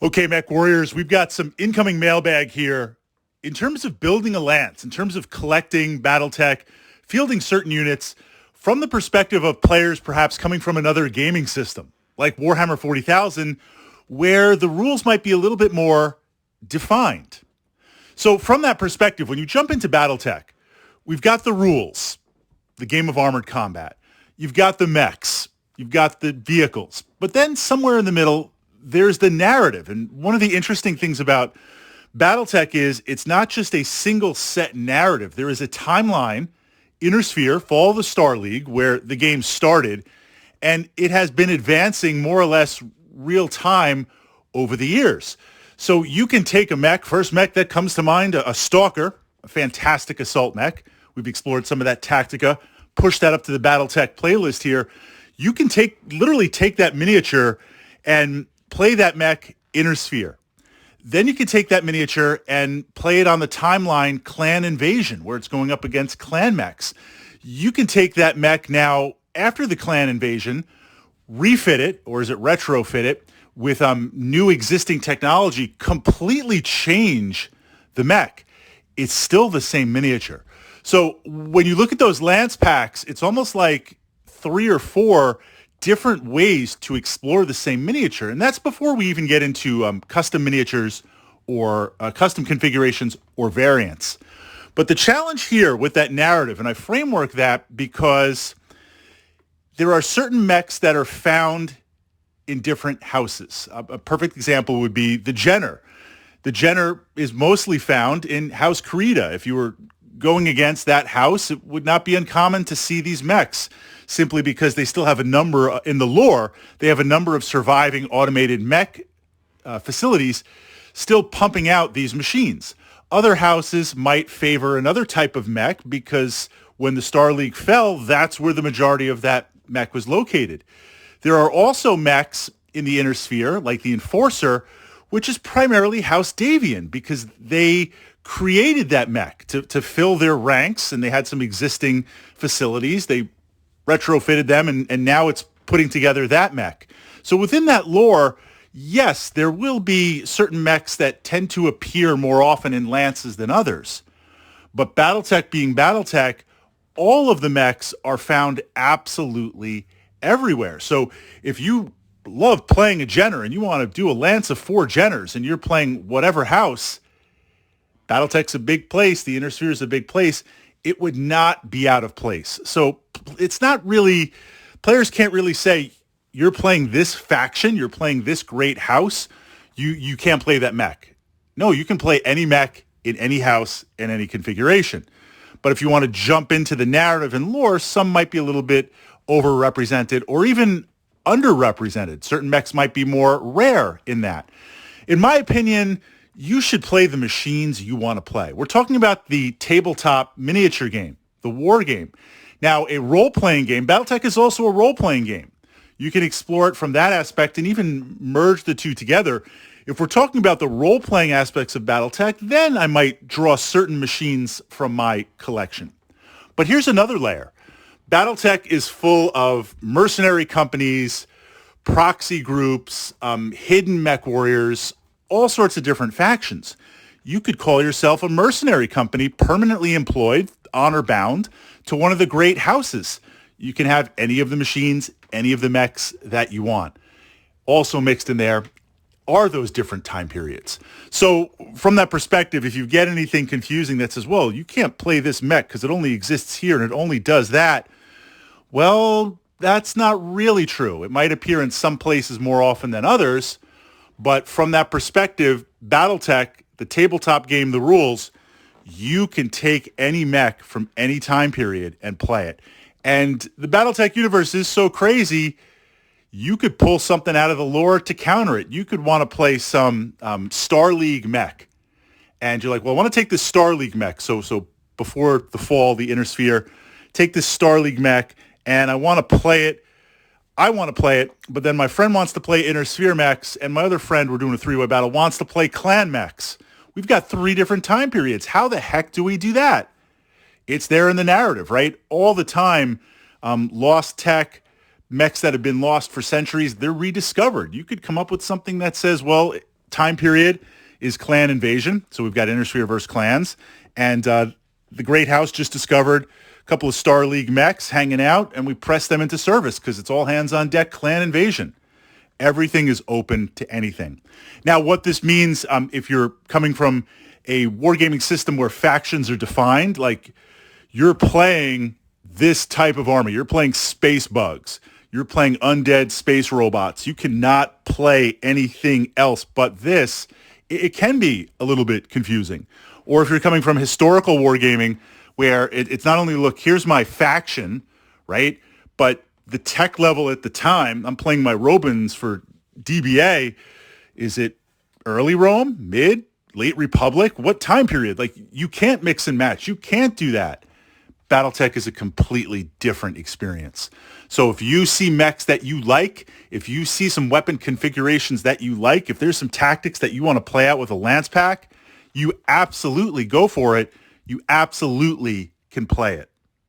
Okay, Mech Warriors, we've got some incoming mailbag here. In terms of building a lance, in terms of collecting Battletech, fielding certain units, from the perspective of players perhaps coming from another gaming system, like Warhammer 40,000, where the rules might be a little bit more defined. So from that perspective, when you jump into Battletech, we've got the rules, the game of armored combat. You've got the mechs. You've got the vehicles. But then somewhere in the middle, there's the narrative. And one of the interesting things about Battletech is it's not just a single set narrative. There is a timeline, Inner Sphere, Fall of the Star League, where the game started, and it has been advancing more or less real time over the years. So you can take a mech, first mech that comes to mind, a Stalker, a fantastic assault mech. We've explored some of that Tactica, push that up to the Battletech playlist here. You can literally take that miniature and play that mech Inner Sphere. Then you can take that miniature and play it on the timeline Clan Invasion, where it's going up against clan mechs. You can take that mech now after the Clan Invasion, refit it, or is it retrofit it, with new existing technology, completely change the mech. It's still the same miniature. So when you look at those lance packs, it's almost like 3 or 4 different ways to explore the same miniature. And that's before we even get into custom miniatures or custom configurations or variants. But the challenge here with that narrative, and I framework that because there are certain mechs that are found in different houses. A perfect example would be the Jenner. The Jenner is mostly found in House Karita. If you were going against that house, it would not be uncommon to see these mechs, simply because they still have a number, in the lore, they have a number of surviving automated mech facilities still pumping out these machines. Other houses might favor another type of mech because when the Star League fell, that's where the majority of that mech was located. There are also mechs in the Inner Sphere, like the Enforcer, which is primarily House Davian, because they created that mech to fill their ranks, and they had some existing facilities. They retrofitted them, and now it's putting together that mech. So within that lore, yes, there will be certain mechs that tend to appear more often in lances than others. But Battletech being Battletech, all of the mechs are found absolutely everywhere. So if you love playing a Jenner and you want to do a lance of 4 Jenners and you're playing whatever house, Battletech's a big place, the Inner Sphere is a big place, it would not be out of place. So it's not really, players can't really say, you're playing this faction, you're playing this great house, you can't play that mech. No, you can play any mech in any house in any configuration. But if you want to jump into the narrative and lore, some might be a little bit overrepresented or even underrepresented. Certain mechs might be more rare in that. In my opinion, you should play the machines you want to play. We're talking about the tabletop miniature game, the war game. Now, a role-playing game, Battletech is also a role-playing game. You can explore it from that aspect and even merge the two together. If we're talking about the role-playing aspects of Battletech, then I might draw certain machines from my collection. But here's another layer. Battletech is full of mercenary companies, proxy groups, hidden mech warriors, all sorts of different factions. You could call yourself a mercenary company permanently employed, honor-bound, to one of the great houses. You can have any of the machines, any of the mechs that you want. Also mixed in there are those different time periods. So from that perspective, if you get anything confusing that says, well, you can't play this mech because it only exists here and it only does that, well, that's not really true. It might appear in some places more often than others, but from that perspective, Battletech, the tabletop game, the rules, you can take any mech from any time period and play it. And the Battletech universe is so crazy, you could pull something out of the lore to counter it. You could want to play some Star League mech. And you're like, well, I want to take this Star League mech. So before the fall, the Inner Sphere, take this Star League mech, and I want to play it. I want to play it, but then my friend wants to play Inner Sphere mechs, and my other friend, we're doing a 3-way battle, wants to play clan mechs. We've got 3 different time periods. How the heck do we do that? It's there in the narrative, right? All the time, lost tech, mechs that have been lost for centuries, they're rediscovered. You could come up with something that says, well, time period is clan invasion. So we've got Innersphere versus clans. And the Great House just discovered a couple of Star League mechs hanging out, and we pressed them into service because it's all hands on deck clan invasion. Everything is open to anything. Now, what this means, if you're coming from a wargaming system where factions are defined, like you're playing this type of army, you're playing space bugs, you're playing undead space robots, you cannot play anything else but this. It can be a little bit confusing. Or if you're coming from historical wargaming, where it's not only, look, here's my faction, right? But the tech level at the time, I'm playing my Robins for DBA. Is it early Rome, mid, late Republic? What time period? Like, you can't mix and match. You can't do that. Battletech is a completely different experience. So if you see mechs that you like, if you see some weapon configurations that you like, if there's some tactics that you want to play out with a Lance pack, you absolutely go for it. You absolutely can play it.